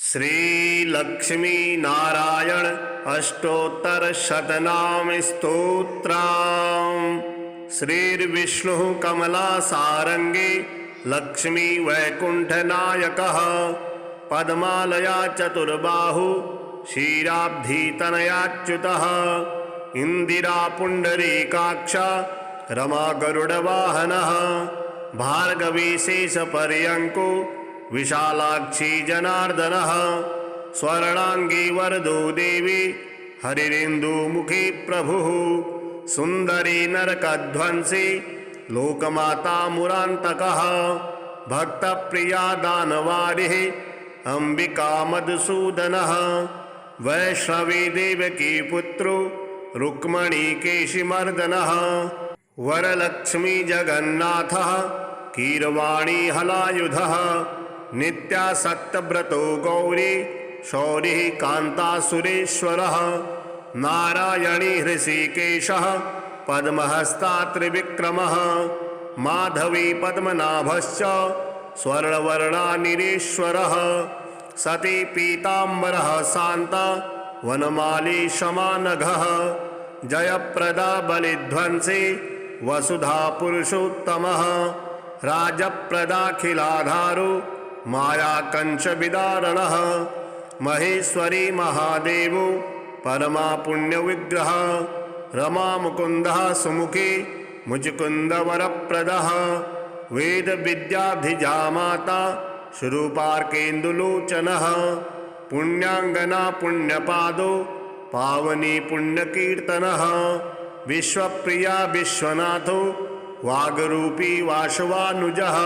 श्री लक्ष्मी नारायण अष्टोत्तर शतनाम स्तोत्रम्। श्रीर्विष्णु कमला सारंगी लक्ष्मी वैकुंठ नायकः पद्मालया चतुर्बाहु क्षीराब्धि तनयाच्युतः इंदिरा पुंडरीकाक्ष रमा गरुडवाहनः भार्गवी शेष पर्यंको विशालाक्षी जनार्दनः स्वर्णांगी वरदो देवी हरिरेन्दुमुखी प्रभुः सुंदरी नरकध्वंसी लोकमाता मुरान्तकः भक्तप्रिया दानवारिः अंबिका मधुसूदनः वैष्णवी देवकी पुत्रो रुक्मणी केशिमर्दनः वरलक्ष्मी जगन्नाथः कीरवाणी हलायुधः नित्यासक्तव्रतो गौरी शौरिः कान्तासुरेश्वरः नारायणी हृषीकेशः पद्महस्ता त्रिविक्रमः माधवी पद्मनाभश्च स्वर्णवर्णा निरीश्वरः सती पीताम्बरः शान्ता वनमाली शमानघः जयप्रदा बलिध्वंसी वसुधा पुरुषोत्तमः राजप्रदाखिलाधारो माया कंच विदारणः महेश्वरी महादेवो परमा पुण्य विग्रह रमा मुकुंदः सुमुखी मुचुकुंद वरप्रदः वेद विद्याधिजा माता शुरूपार्केन्दुलोचनः पुण्याङ्गना पुण्यपादो पावनी पुण्यकीर्तनः विश्वप्रिया विश्वनाथो वागरूपी वासवानुजः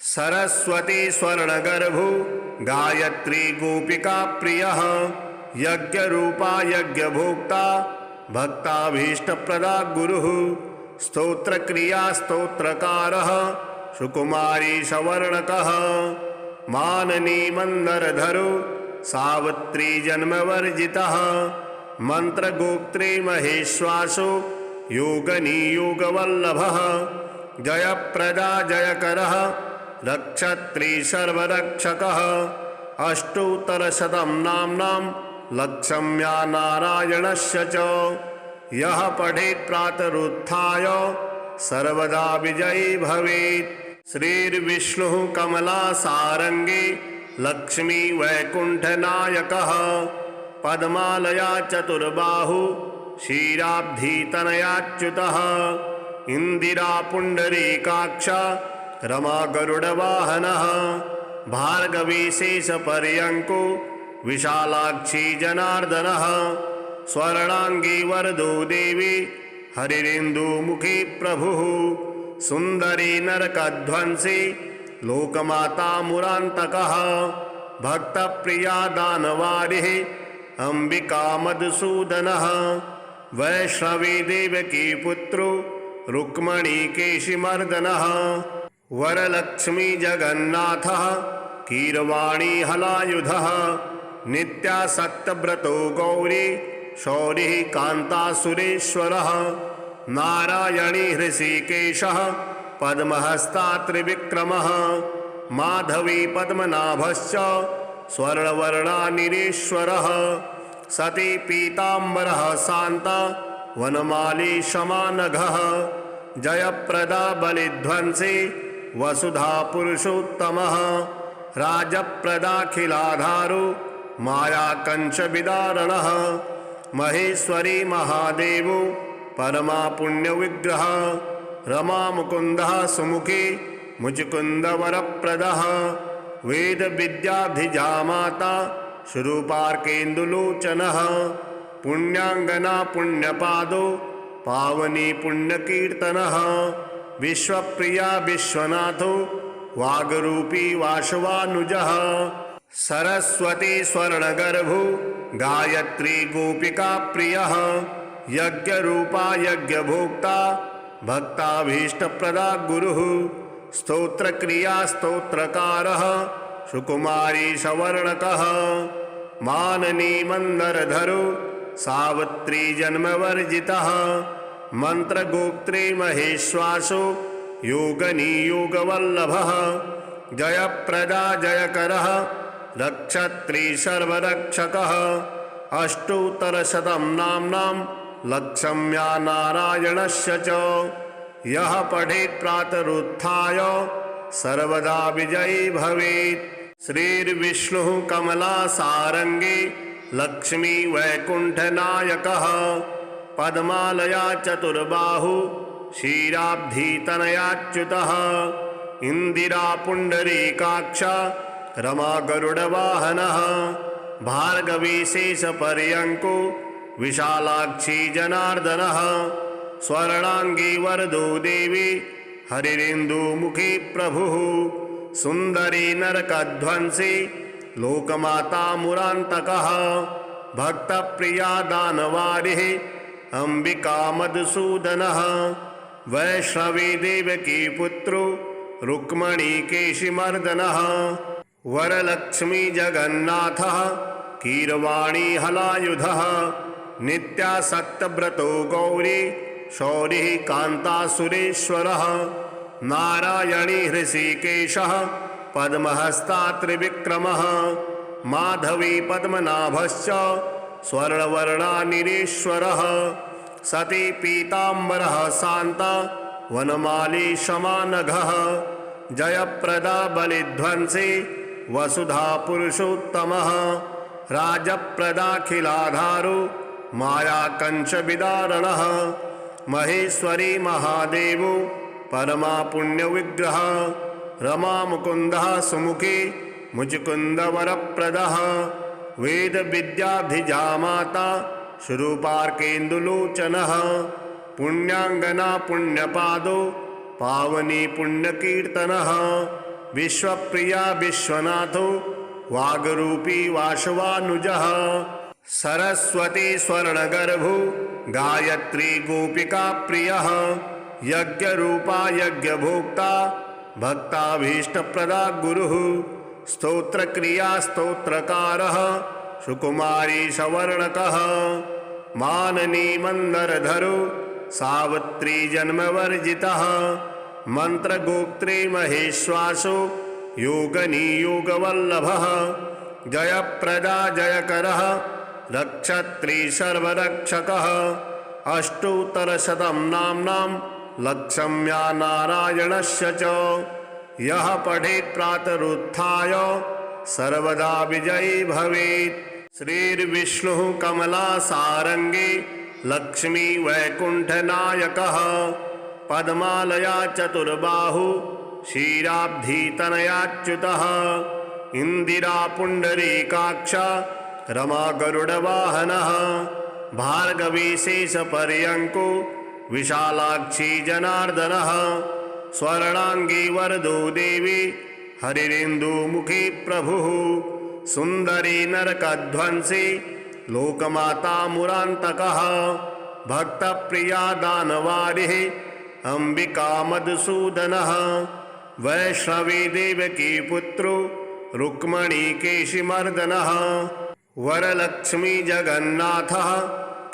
सरस्वती स्वर्णगर्भो गायत्री गोपिका प्रियः यज्ञरूपा यज्ञभोक्ता भक्ताभीष्टप्रदा गुरुः स्तोत्रक्रिया स्तोत्रकारः सुकुमारी सवर्णकः माननी मंदरधरो सावित्री जन्मवर्जितः मंत्रगोप्त्री महेश्वासो योगनी योगवल्लभः जयप्रदा जयकरः रक्षत्री सर्वरक्षकः अष्टोत्तरशतं नाम्नां लक्ष्म्या नारायणस्य च यः पठेत् प्रातरुत्थाय सर्वदा विजयी भवेत्। श्रीर्विष्णुः कमला सारंगी लक्ष्मी वैकुंठ नायकः पद्मालया चतुर्बाहु क्षीराब्धि तनयाच्युतः इंदिरा पुंडरीकाक्ष रमा गरुडवाहनः भार्गवी शेष पर्यंको विशालाक्षी जनार्दनः स्वर्णांगी वरदो देवी हरिरेन्दुमुखी प्रभुः सुंदरी नरकध्वंसी लोकमाता मुरान्तकः भक्तप्रिया दानवारिः अंबिका मधुसूदनः वैष्णवी देवकी पुत्रो रुक्मणी केशिमर्दनः वरलक्ष्मी जगन्नाथः कीरवाणी हलायुधः नित्यासक्तव्रतो गौरी शौरिः कान्तासुरेश्वरः नारायणी हृषीकेशः पद्महस्ता त्रिविक्रमः माधवी पद्मनाभश्च स्वर्णवर्णा निरीश्वरः सती पीताम्बरः शान्ता वनमाली शमानघः जयप्रदा बलिध्वंसी वसुधा पुरुषोत्तमः राजप्रदाखिलाधारो माया कंच विदारणः महेश्वरी महादेवो परमा पुण्य विग्रह रमा मुकुंदः सुमुखी मुचुकुंद वरप्रदः वेद विद्याधिजा माता शुरूपार्केन्दुलोचनः पुण्याङ्गना पुण्यपादो पावनी पुण्यकीर्तनः विश्वप्रिया विश्वनाथो वागरूपी वासवानुजः सरस्वती स्वर्णगर्भो गायत्री गोपिका प्रियः यज्ञरूपा यज्ञभोक्ता भक्ताभीष्टप्रदा गुरुः स्तोत्रक्रिया स्तोत्रकारः सुकुमारी सवर्णकः माननी मंदरधरो सावित्री जन्मवर्जितः मंत्रगोप्त्री महेश्वासो योगनी योगवल्लभः जयप्रदा जयकरः रक्षत्री सर्वरक्षकः अष्टोत्तरशतं नाम्नां लक्ष्म्या नारायणस्य च यः पठेत् प्रातरुत्थाय सर्वदा विजयी भवेत्। श्रीर्विष्णुः कमलासारङ्गी लक्ष्मी वैकुण्ठनायकः पद्मालया चतुर्बाहु क्षीराब्धितनयाच्युतः इन्दिरा पुण्डरीकाक्ष रमा गरुडवाहनः भार्गवी शेषपर्यङ्को विशालाक्षी जनार्दनः स्वर्णाङ्गी वरदो देवी हरिरिन्दुमुखी प्रभुः सुन्दरी नरकध्वंसी लोकमाता मुरान्तकः भक्तप्रिया दानवारिः अम्बिका मधुसूदनः वैष्णवी देवकी पुत्रो रुक्मणी केशिमर्दनः वरलक्ष्मी जगन्नाथः कीरवाणी हलायुधः नित्यासक्तव्रतो गौरी शौरिः कान्तासुरेश्वरः नारायणी हृषीकेशः पद्महस्ता त्रिविक्रमः माधवी पद्मनाभश्च स्वर्णवर्णानिरीश्वरः सती पीताम्बरः शान्ता वनमाली शमानघः जयप्रदा बलिध्वंसी वसुधा पुरुषोत्तमः राजप्रदाखिलाधारो मायाकंचविदारणः महेश्वरी महादेवो परमा पुण्यविग्रह रमा मुकुन्दः सुमुखी मुचुकुन्दवरप्रदः वेद विद्याधिजामाता शुरूपार्केन्दुलोचनः पुण्याङ्गना पुण्यपादो पावनी पुण्यकीर्तनः विश्वप्रिया विश्वनाथो वागरूपी वासवानुजः सरस्वती स्वर्णगर्भो गायत्री गोपिका प्रियः यज्ञरूपा यज्ञभोक्ता भक्ताभीष्टप्रदा गुरुः स्तोत्रक्रिया स्तोत्रकारः सुकुमारी सवर्णकः माननी मंदरधरो सावित्री जन्मवर्जितः मंत्रगोप्त्री महेश्वासो योगनी योगवल्लभः जयप्रदा जयकरः रक्षत्री सर्वरक्षकः अष्टोत्तरशतं नाम्नां लक्ष्म्या नारायणस्य च यः पठेत् प्रातरुत्थाय सर्वदा विजयी भवेत्। श्रीर्विष्णुः कमलासारङ्गी लक्ष्मी वैकुण्ठनायकः पद्मालया चतुर्बाहु क्षीराब्धितनयाच्युतः इन्दिरा पुण्डरीकाक्ष रमा गरुडवाहनः भार्गवी शेषपर्यङ्को विशालाक्षी जनार्दनः स्वर्णाङ्गी वरदो देवी हरिरिन्दुमुखी प्रभुः सुन्दरी नरकध्वंसी लोकमाता मुरान्तकः भक्तप्रिया दानवारिः अम्बिका मधुसूदनः वैष्णवी देवकी पुत्रो रुक्मणी केशिमर्दनः वरलक्ष्मी जगन्नाथः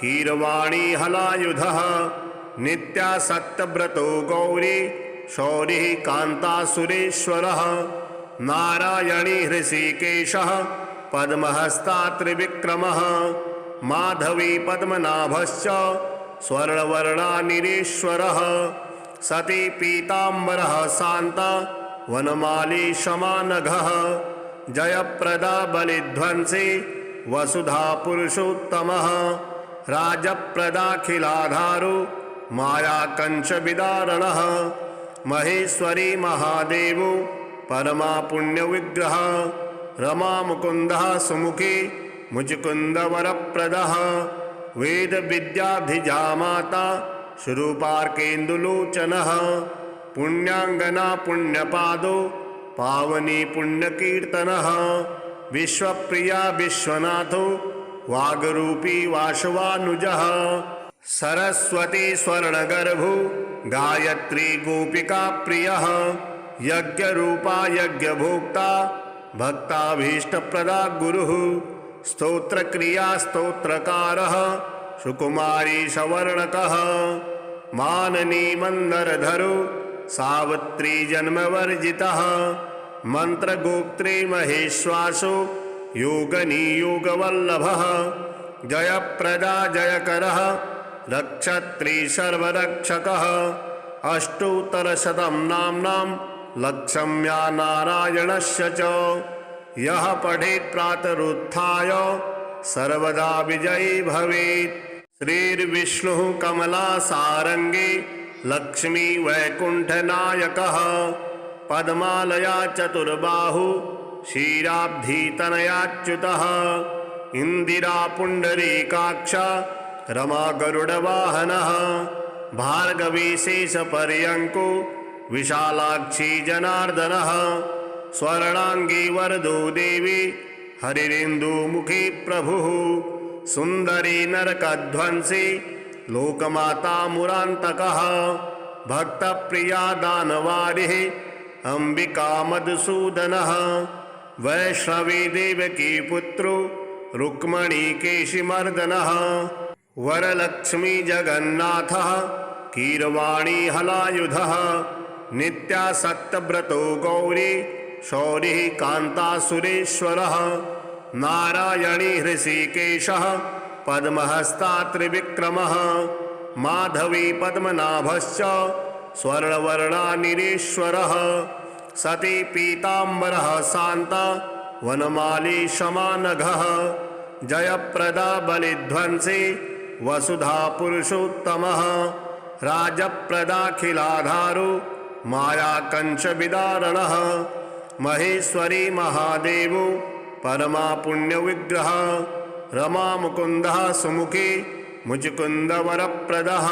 कीरवाणी हलायुधः नित्यासक्तव्रतो गौरी शौरिः कान्तासुरेश्वरः नारायणी हृषीकेशः पद्महस्ता त्रिविक्रमः माधवी पद्मनाभश्च स्वर्णवर्णानिरीश्वरः सती पीताम्बरः शान्ता वनमाली शमानघः जयप्रदा बलिध्वंसी वसुधा पुरुषोत्तमः राजप्रदाखिलाधारो मायाकंचविदारणः महेश्वरी महादेवो परमा पुण्यविग्रह रमा मुकुन्दः सुमुखी मुचुकुन्दवरप्रदः वेद विद्याधिजामाता शुरूपार्केन्दुलोचनः पुण्याङ्गना पुण्यपादो पावनी पुण्यकीर्तनः विश्वप्रिया विश्वनाथो वागरूपी वासवानुजः सरस्वती स्वर्णगर्भो गायत्री गोपिका प्रियः यज्ञरूपा यज्ञभोक्ता भक्ताभीष्टप्रदा गुरुः स्तोत्रक्रिया स्तोत्रकारः सुकुमारी सवर्णकः माननी मंदरधरो सावित्री जन्मवर्जितः मंत्रगोप्त्री महेश्वासो योगनियोगवल्लभः जयप्रदा जयकरः रक्षत्री सर्वरक्षकः अष्टोत्तरशतं नाम्नां लक्षम्या नारायणस्य च यः पठेत् प्रातरुत्थाय सर्वदा विजयी भवेत्। श्रीर्विष्णुः कमलासारङ्गी लक्ष्मी वैकुण्ठनायकः पद्मालया चतुर्बाहु क्षीराब्धितनयाच्युतः इन्दिरा पुण्डरीकाक्ष रमा गरुडवाहनः भार्गवी शेषपर्यङ्को विशालाक्षी जनार्दनः स्वर्णाङ्गी वरदो देवी हरिरिन्दुमुखी प्रभुः सुन्दरी नरकध्वंसी लोकमाता मुरान्तकः भक्तप्रिया दानवारिः अंबिका मधुसूदनः वैष्णवी देवकी पुत्रो रुक्मणी केशिमर्दनः वरलक्ष्मी जगन्नाथः कीरवाणी हलायुधः नित्यासक्तव्रतो गौरी शौरिः कान्तासुरेश्वरः नारायणी हृषीकेशः पद्महस्ता त्रिविक्रमः माधवी पद्मनाभश्च स्वर्णवर्णानिरीश्वरः सती पीताम्बरः शान्ता वनमाली शमानघः जयप्रदा बलिध्वंसी वसुधा पुरुषोत्तमः राजप्रदाखिलाधारो मायाकंचविदारणः महेश्वरी महादेवो परमा पुण्यविग्रह रमा मुकुन्दः सुमुखी मुचुकुन्दवरप्रदः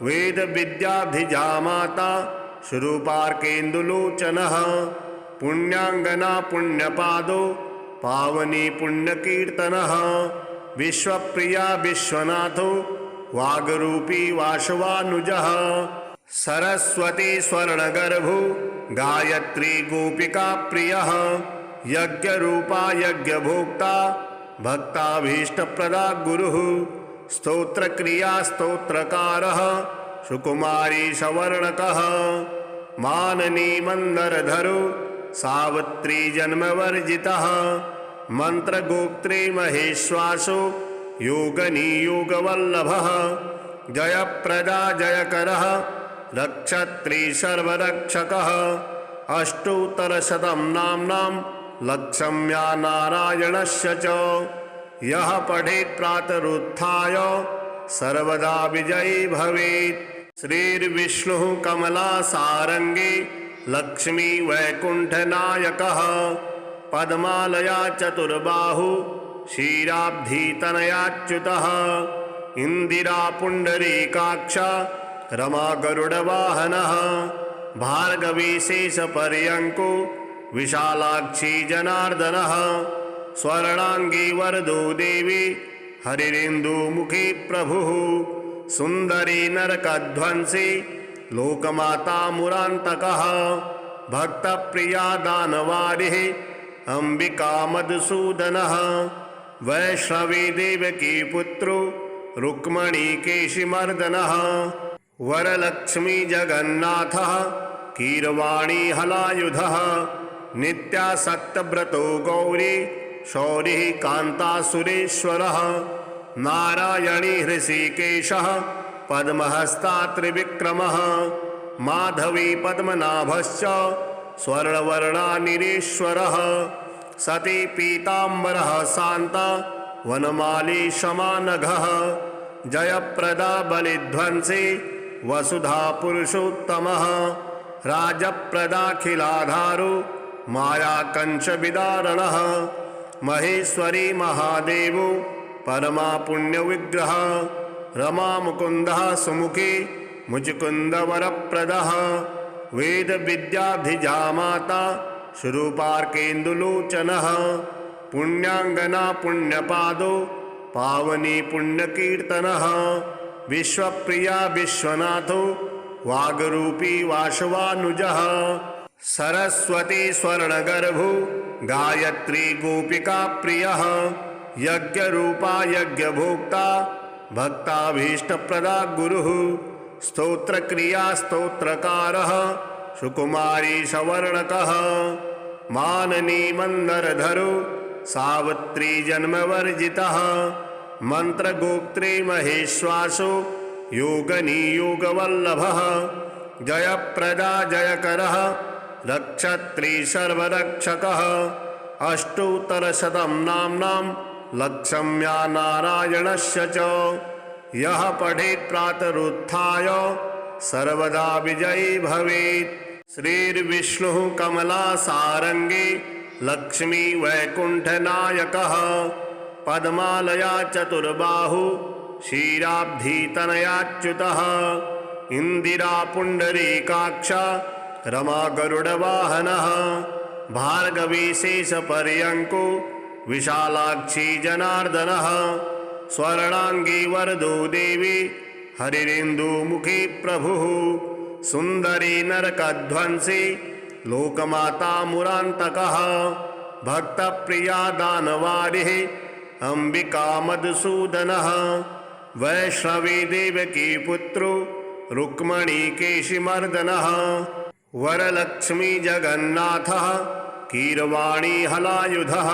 वेद विद्याधिजामाता शुरूपार्केन्दुलोचनः पुण्याङ्गना पुण्यपादो पावनी पुण्यकीर्तनः विश्वप्रिया विश्वनाथो वागरूपी वासवानुजः सरस्वती स्वर्णगर्भो गायत्री गोपिका प्रियः यज्ञरूपा यज्ञभोक्ता भक्ताभीष्टप्रदा गुरुः स्तोत्रक्रिया स्तोत्रकारः सुकुमारी सवर्णकः माननी मंदरधरो सावित्री जन्मवर्जितः मंत्रगोप्त्री महेश्वासो योगनियोगवल्लभः जयप्रदा जयकरः रक्षत्री सर्वरक्षकः अष्टोत्तरशतं नाम्नां लक्षम्या नारायणस्य च यः पठेत् प्रातरुत्थाय सर्वदा विजयी भवेत्। श्रीर्विष्णुः कमलासारङ्गी लक्ष्मी वैकुण्ठनायकः पद्मालया चतुर्बाहु क्षीराब्धितनयाच्युतः इन्दिरा पुण्डरीकाक्ष रमा गरुडवाहनः भार्गवी शेषपर्यङ्को विशालाक्षी जनार्दनः स्वर्णाङ्गी वरदो देवी हरिरिन्दुमुखी प्रभुः सुन्दरी नरकध्वंसी लोकमाता मुरान्तकः भक्तप्रिया दानवारिः अंबिका मधुसूदनः वैष्णवी देवकी पुत्रो रुक्मणी केशिमर्दनः वरलक्ष्मी जगन्नाथः कीरवाणी हलायुधः नित्यासक्तव्रतो गौरी शौरिः कान्तासुरेश्वरः नारायणी हृषीकेशः पद्महस्ता त्रिविक्रमः माधवी पद्मनाभश्च स्वर्णवर्णानिरीश्वरः सती पीताम्बरः शान्ता वनमाली शमानघः जयप्रदा बलिध्वंसी वसुधा पुरुषोत्तमः राजप्रदाखिलाधारो मायाकंचविदारणः महेश्वरी महादेवो परमा पुण्यविग्रह रमा मुकुन्दः सुमुखी मुचुकुन्दवरप्रदः वेद विद्याधिजामाता शुरूपार्केन्दुलोचनः पुण्याङ्गना पुण्यपादो पावनी पुण्यकीर्तनः विश्वप्रिया विश्वनाथो वागरूपी वासवानुजः सरस्वती स्वर्णगर्भो गायत्री गोपिका प्रियः यज्ञरूपा यज्ञभोक्ता भक्ताभीष्टप्रदा गुरुः स्तोत्रक्रिया स्तोत्रकारः सुकुमारी सवर्णकः माननी मंदरधरो सावित्री जन्मवर्जितः मंत्रगोप्त्रे महेश्वासो योगनियोगवल्लभः जयप्रदा जयकरः रक्षत्री सर्वरक्षकः अष्टोत्तरशतं नाम्नां लक्ष्म्या नारायणस्य च यः पठेत् प्रातरुत्थाय सर्वदा विजयी भवेत्। श्रीर्विष्णुः कमलासारङ्गी लक्ष्मी वैकुण्ठनायकः पद्मालया चतुर्बाहु क्षीराब्धितनयाच्युतः इन्दिरा पुण्डरीकाक्षा रमा गरुडवाहनः भार्गवी शेषपर्यङ्को विशालाक्षी जनार्दनः स्वर्णाङ्गी वरदो देवी हरिरेन्दुमुखी प्रभुः सुन्दरी नरकध्वंसी लोकमाता मुरान्तकः भक्तप्रिया दानवारिः अंबिका मधुसूदनः वैष्णवी देवकी पुत्रो रुक्मणी केशिमर्दनः वरलक्ष्मी जगन्नाथः कीरवाणी हलायुधः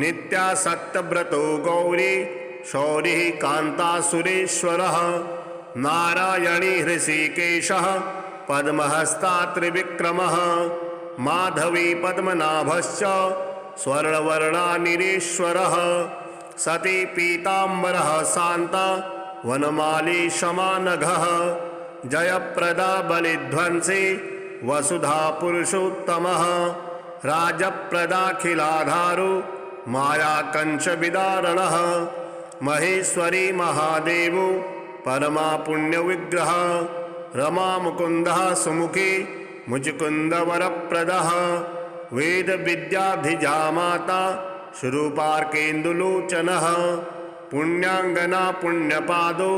नित्यासक्तव्रतो गौरी शौरिः कान्तासुरेश्वरः नारायणी हृषीकेशः पद्महस्ता त्रिविक्रमः माधवी पद्मनाभश्च स्वर्णवर्णानिरीश्वरः सती पीताम्बरः शान्ता वनमाली शमानघः जयप्रदा बलिध्वंसी वसुधा पुरुषोत्तमः राजप्रदाखिलाधारो मायाकंशविदारणः महेश्वरी महादेवो परमा पुण्यविग्रह रमा मुकुन्दः सुमुखी मुचुकुन्दवरप्रदः वेदविद्याधिजा माता शुरूपार्केन्दुलोचनः पुण्याङ्गना पुण्यपादो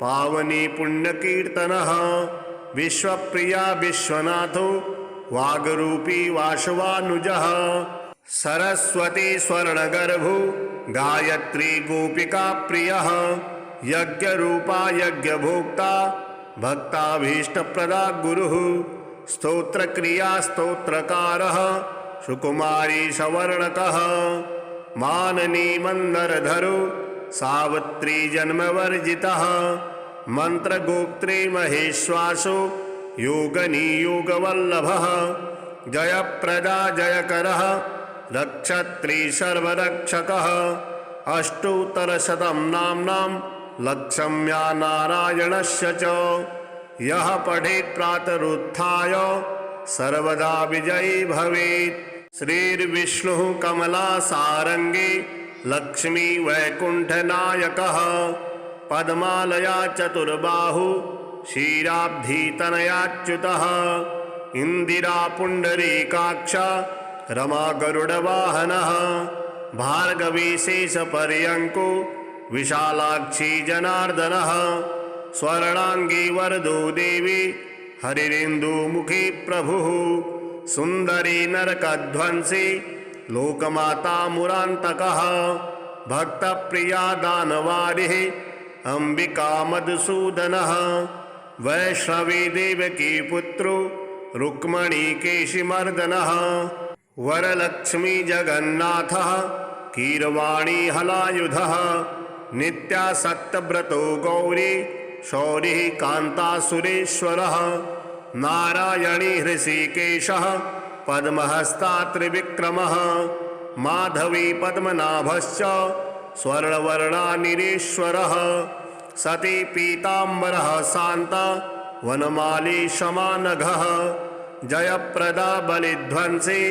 पावनी पुण्यकीर्तनः विश्वप्रिया विश्वनाथो वागरूपी वासवानुजः सरस्वती स्वर्णगर्भो गायत्री गोपिका प्रियः यज्ञरूपा यज्ञभोक्ता भक्ताभीष्टप्रदा गुरुः स्तोत्रक्रिया स्तोत्रकारः सुकुमारी सवर्णकः माननी मंदरधरो सावित्री जन्मवर्जितः मंत्रगोप्त्रे महेश्वासो योगनियोगवल्लभः जयप्रदा जयकरः रक्षत्री सर्वरक्षकः अष्टोत्तरशतं नाम्नां लक्ष्म्या नारायणस्य च यः पठेत् प्रातरुत्थाय सर्वदा विजयी भवेत्। श्रीर्विष्णुः कमलासारङ्गी लक्ष्मी वैकुण्ठनायकः पद्मालया चतुर्बाहु क्षीराब्धितनयाच्युतः इन्दिरा पुण्डरीकाक्षा रमा गरुडवाहनः भार्गवी शेषपर्यङ्को विशालाक्षी जनार्दनः स्वर्णाङ्गी वरदो देवी हरिरेन्दुमुखी प्रभुः सुन्दरी नरकध्वंसी लोकमाता मुरान्तकः भक्तप्रिया दानवारिः अंबिका मधुसूदनः वैष्णवी देवकी पुत्रो रुक्मणी केशिमर्दनः वरलक्ष्मी जगन्नाथः कीरवाणी हलायुधः नित्यासक्तव्रतो गौरी शौरिः कान्तासुरेश्वरः नारायणी हृषीकेशः पद्महस्ता त्रिविक्रमः माधवी पद्मनाभश्च स्वर्णवर्णानिरीश्वरः सती पीताम्बरः शान्ता वनमाली शमानघः जयप्रदा बलिध्वंसी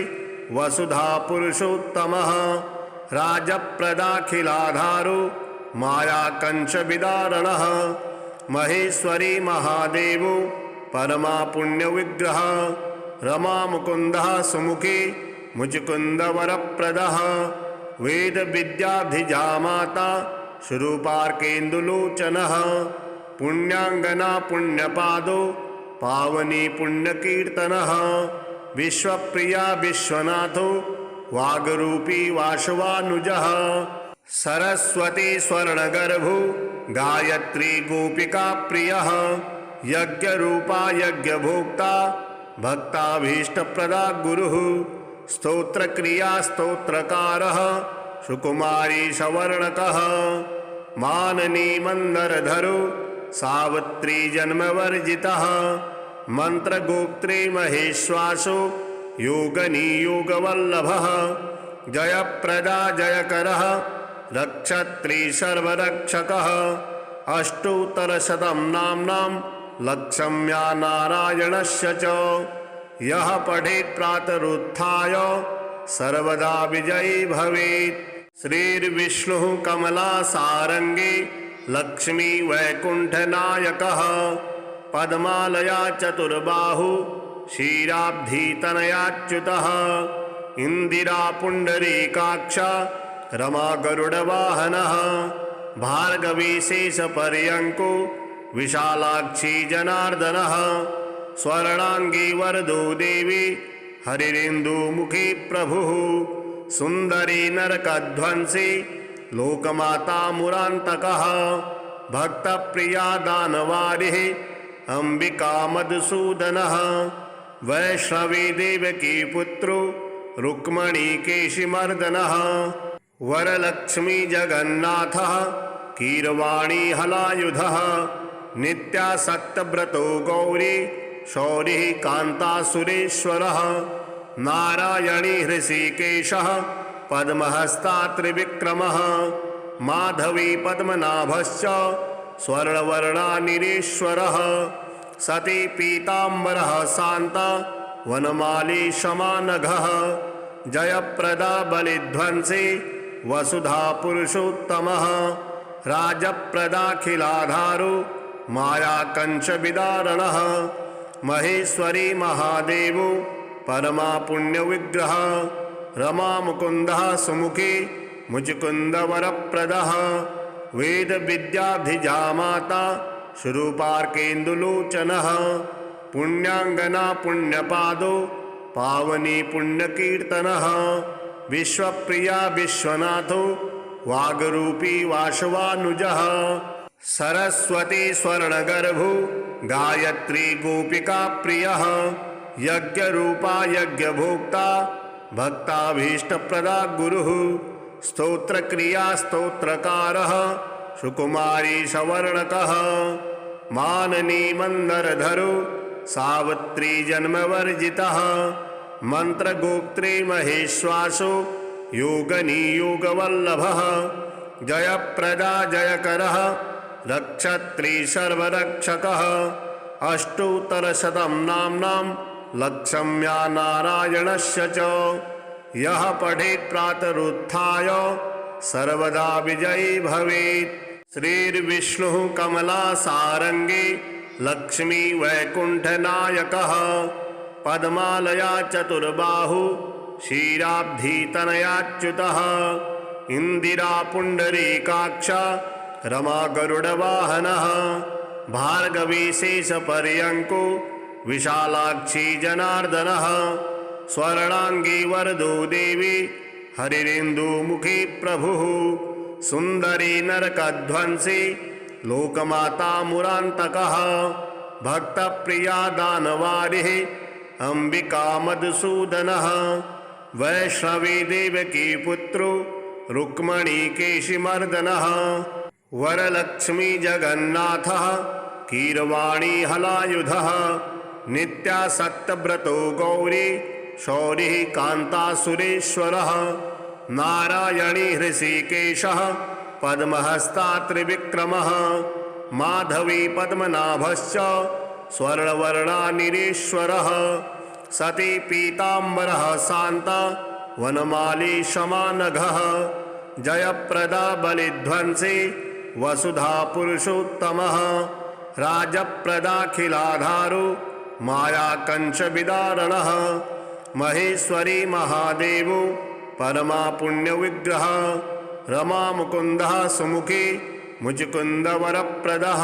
वसुधा पुरुषोत्तमः राजप्रदाखिलाधारो मायाकंशविदारणः महेश्वरी महादेवो परमा पुण्यविग्रह रमा मुकुन्दः सुमुखी मुचुकुन्दवरप्रदः वेदविद्याधिजा माता शुरूपार्केन्दुलोचनः पुण्याङ्गना पुण्यपादो पावनी पुण्यकीर्तनः विश्वप्रिया विश्वनाथो वागरूपी वासवानुजः सरस्वती स्वर्णगर्भो गायत्री गोपिका प्रियः यज्ञरूपा यज्ञभोक्ता भक्ताभीष्टप्रदा गुरुः स्तोत्रक्रिया स्तोत्रकारः सुकुमारी सवर्णकः माननी मंदरधरो सावित्री जन्मवर्जितः मंत्रगोप्त्री महेश्वासो योगनी योगवल्लभः जयप्रदा जयकरः रक्षत्री सर्वरक्षकः अष्टोत्तरशतं नाम्नां लक्ष्म्या नारायणस्य च यः पठेत् प्रातरुत्थाय सर्वदा विजयी भवेत्। श्रीर्विष्णुः कमलासारङ्गी लक्ष्मी वैकुण्ठनायकः पद्मालया चतुर्बाहु क्षीराब्धितनयाच्युतः इंदिरा पुण्डरीकाक्षा रमा गरुडवाहनः भार्गवी शेषपर्यङ्को विशालाक्षी जनार्दनः स्वर्णांगी वरदो देवी हरिरिन्दुमुखी प्रभुः सुंदरी नरकध्वंसी लोकमाता मुरान्तकः भक्तप्रिया दानवारिः अंबिका मधुसूदनः वैष्णवी देवकी पुत्रो रुक्मणी केशिमर्दनः वरलक्ष्मी जगन्नाथः कीरवाणी हलायुधः नित्यासक्तव्रतो गौरी शौरिः कान्तासुरेश्वरः नारायणी हृषिकेशः पद्महस्ता त्रिविक्रमः माधवी पद्मनाभश्च स्वर्णवर्णा निरीश्वरः सती पीताम्बरः शान्ता वनमाली शमानघः जयप्रदा बलिध्वंसी वसुधा पुरुषोत्तमः राजप्रदाखिलाधारो मायाकंचविदारणः महेश्वरी महादेवो परमा पुण्यविग्रह रमा मुकुन्दः सुमुखी मुचुकुन्दवरप्रदः वेद विद्याधिजा माता शुरूपार्केन्दुलोचनः पुण्याङ्गना पुण्यपादो पावनी पुण्यकीर्तनः विश्वप्रिया विश्वनाथो वागरूपी वासवानुजः सरस्वती स्वर्णगर्भो गायत्री गोपिका प्रियः यज्ञरूपा यज्ञभोक्ता भक्ताभीष्टप्रदा गुरुः स्तोत्रक्रिया स्तोत्रकारः सुकुमारी सवर्णकः माननी मंदरधरो सावित्री जन्मवर्जितः मंत्रगोप्त्री महेश्वासो योगनी योगवल्लभः जयप्रदा जयकरः रक्षत्री सर्वरक्षकः अष्टोत्तरशतं नाम्नां लक्ष्म्या नारायणस्य च यः पठेत् प्रातरुत्थाय सर्वदा विजयी भवेत्। श्रीर्विष्णुः कमलासारङ्गी लक्ष्मी वैकुण्ठनायकः पद्मालया चतुर्बाहु क्षीराब्धितनयाच्युतः इंदिरा पुण्डरीकाक्षा रमा गरुडवाहनः भार्गवी शेषपर्यङ्को विशालाक्षी जनार्दनः स्वर्णांगी वरदो देवी हरिरिन्दुमुखी प्रभुः सुंदरी नरकध्वंसी लोकमाता मुरान्तकः भक्तप्रिया दानवारिः अंबिका मधुसूदनः वैष्णवी देवकी पुत्रो रुक्मणी केशिमर्दनः वरलक्ष्मी जगन्नाथः कीरवाणी हलायुधः नित्यासक्तव्रतो गौरी शौरिः कान्तासुरेश्वरः नारायणी हृषिकेशः पद्महस्ता त्रिविक्रमः माधवी पद्मनाभश्च स्वर्णवर्णा निरीश्वरः सती पीताम्बरः शान्ता वनमाली शमानघः जयप्रदा बलिध्वंसी वसुधा पुरुषोत्तमः राजप्रदाखिलाधारो मायाकंचविदारणः महेश्वरी महादेवो परमा पुण्यविग्रह रमा मुकुन्दः सुमुखी मुचुकुन्दवरप्रदः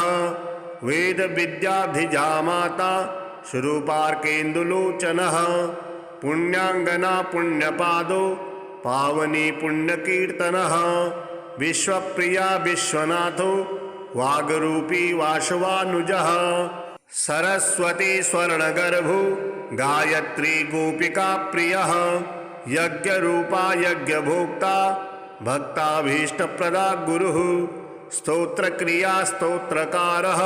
वेद विद्याधिजा माता शुरूपार्केन्दुलोचनः पुण्याङ्गना पुण्यपादो पावनी पुण्यकीर्तनः विश्वप्रिया विश्वनाथो वागरूपी वासवानुजः सरस्वती स्वर्णगर्भो गायत्री गोपिका प्रियः यज्ञरूपा यज्ञभोक्ता भक्ताभीष्टप्रदा गुरुः स्तोत्रक्रिया स्तोत्रकारः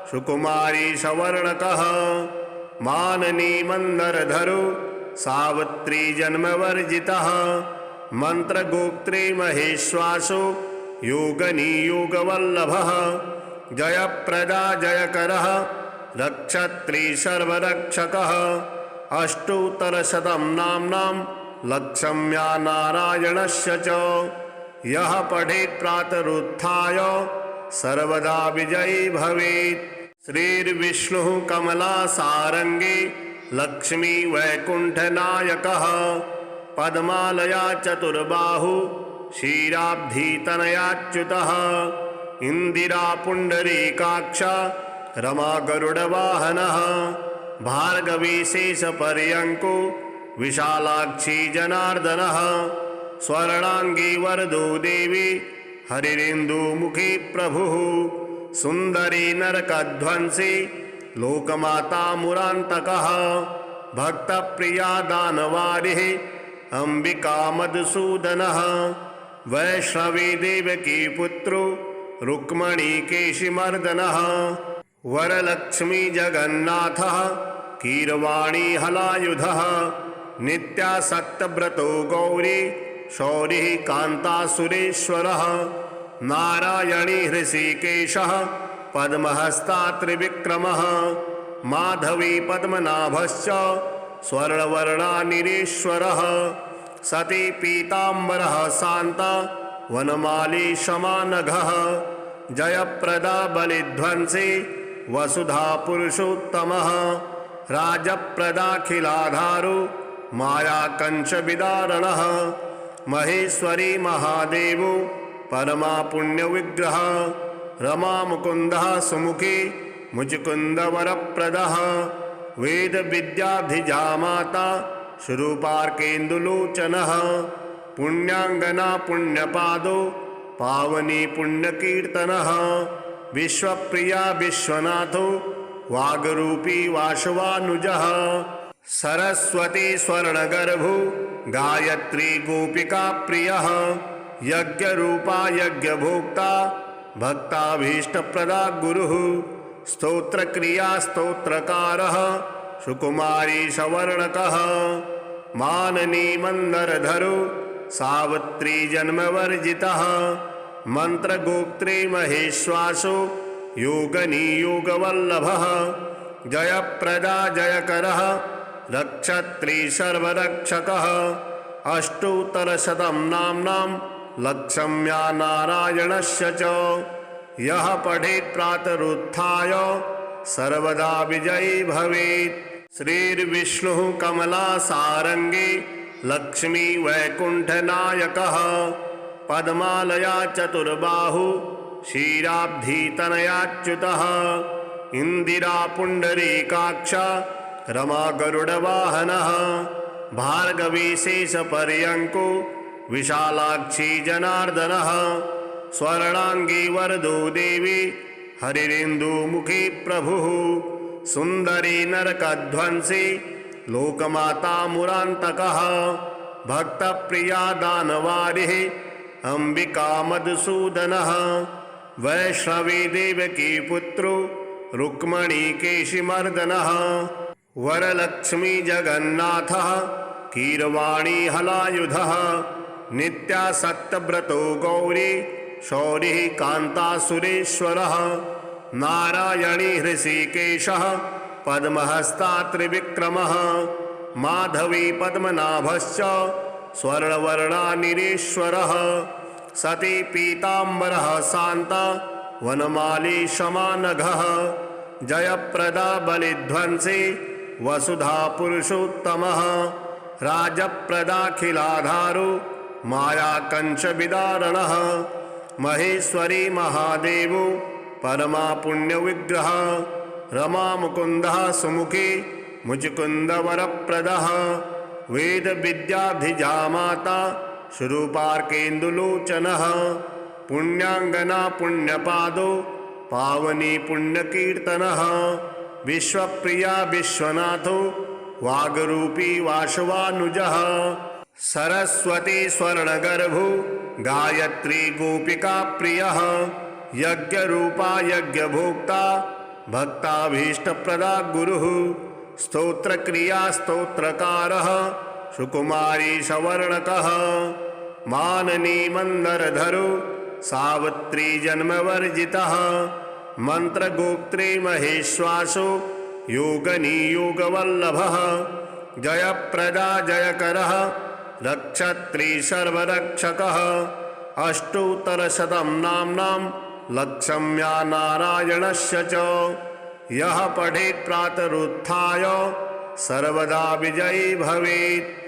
सुकुमारी सवर्णकः माननी मंदरधरो सावित्री जन्मवर्जितः मंत्रगोप्त्री महेश्वासो योगनी योगवल्लभः जयप्रदा जयकरः रक्षत्री सर्वरक्षकः अष्टोत्तरशतं नाम्नां लक्ष्म्या नारायणस्य च यः पठेत् प्रातरुत्थाय सर्वदा विजयी भवेत्। श्रीर्विष्णुः कमलासारङ्गी लक्ष्मी वैकुण्ठनायकः पद्मालया चतुर्बाहु क्षीराब्धितनयाच्युतः इंदिरा पुण्डरीकाक्ष रमा गरुडवाहनः भार्गवी शेषपर्यङ्को विशालाक्षी जनार्दनः स्वर्णांगी वरदो देवी हरिरेन्दुमुखी प्रभुः सुंदरी नरकध्वंसी लोकमाता मुरान्तकः भक्तप्रिया दानवारिः अंबिका मधुसूदनः वैष्णवी देवकी पुत्रो रुक्मणी केशिमर्दनः वरलक्ष्मी जगन्नाथः कीरवाणी हलायुधः नित्यासक्तव्रतो गौरी शौरिः कान्तासुरेश्वरः नारायणी हृषिकेशः पद्महस्ता त्रिविक्रमः माधवी पद्मनाभश्च स्वर्णवर्णानिरीश्वरः सती पीताम्बरः शान्ता वनमाली शमानघः जयप्रदा बलिध्वंसी वसुधा पुरुषोत्तमः राजप्रदाखिलाधारो माया कंचविदारणः महेश्वरी महादेवो परमा पुण्यविग्रह रमा मुकुन्दः सुमुखी मुचकुन्दवरप्रदः वेद विद्याधिजा माता शुरूपार्केन्दुलोचनः पुण्याङ्गना पुण्यपादो पावनी पुण्यकीर्तनः विश्वप्रिया विश्वनाथो वागरूपी वासवानुजः सरस्वती स्वर्णगर्भो गायत्री गोपिका प्रियः यज्ञरूपा यज्ञभोक्ता भक्ताभीष्टप्रदा गुरुः स्तोत्रक्रिया स्तोत्रकारः सुकुमारी सवर्णकः माननी मंदरधरो सावित्री जन्मवर्जितः मंत्रगोप्त्री महेश्वासो योगनी योगवल्लभः जयप्रदा जयकरः रक्षत्री सर्वरक्षकः अष्टोत्तरशतं नाम्नां लक्ष्म्या नारायणस्य च यः पठेत् प्रातरुत्थाय सर्वदा विजयी भवेत्। श्रीर्विष्णुः कमलासारङ्गी लक्ष्मी वैकुण्ठनायकः पद्मालया चतुर्बाहु क्षीराब्धितनयाच्युतः इंदिरा पुण्डरीकाक्ष रमा गरुडवाहनः भार्गवी शेषपर्यङ्को विशालाक्षी जनार्दनः स्वर्णांगी वरदो देवी हरिरेन्दुमुखी प्रभुः सुंदरी नरकध्वंसी लोकमाता मुरान्तकः भक्तप्रिया दानवारिः अंबिका मधुसूदनः वैष्णवी देवकी पुत्रो रुक्मणी केशिमर्दनः वरलक्ष्मी जगन्नाथः कीरवाणी हलायुधः नित्यासक्तव्रतो गौरी शौरिः कान्तासुरेश्वरः नारायणी हृषिकेशः पद्महस्ता त्रिविक्रमः माधवी पद्मनाभश्च स्वर्णवर्णानिरीश्वरः सती पीताम्बरः शान्ता वनमाली शमानघः जयप्रदा बलिध्वंसी वसुधा पुरुषोत्तमः राजप्रदाखिलाधारो माया कंचविदारणः महेश्वरी महादेवो परमा पुण्यविग्रह रमा मुकुन्दः सुमुखी मुचकुन्दवरप्रदः वेद विद्याधिजा माता शुरूपार्केन्दुलोचनः पुण्याङ्गना पुण्यपादो पावनी पुण्यकीर्तनः विश्वप्रिया विश्वनाथो वागरूपी वासवानुजः सरस्वती स्वर्णगर्भो गायत्री गोपिका प्रियः यज्ञरूपा यज्ञभोक्ता भक्ताभीष्टप्रदा गुरुः स्तोत्रक्रिया स्तोत्रकारः सुकुमारी सवर्णकः माननी मंदरधरो सावित्री जन्मवर्जितः मंत्रगोप्त्री महेश्वासो योगनी योगवल्लभः जयप्रदा जयकरः रक्षत्री सर्वरक्षकः अष्टोत्तरशतं नाम्नां लक्ष्म्या नारायणस्य च यः पठेत् प्रातरुत्थाय सर्वदा विजयी भवेत्।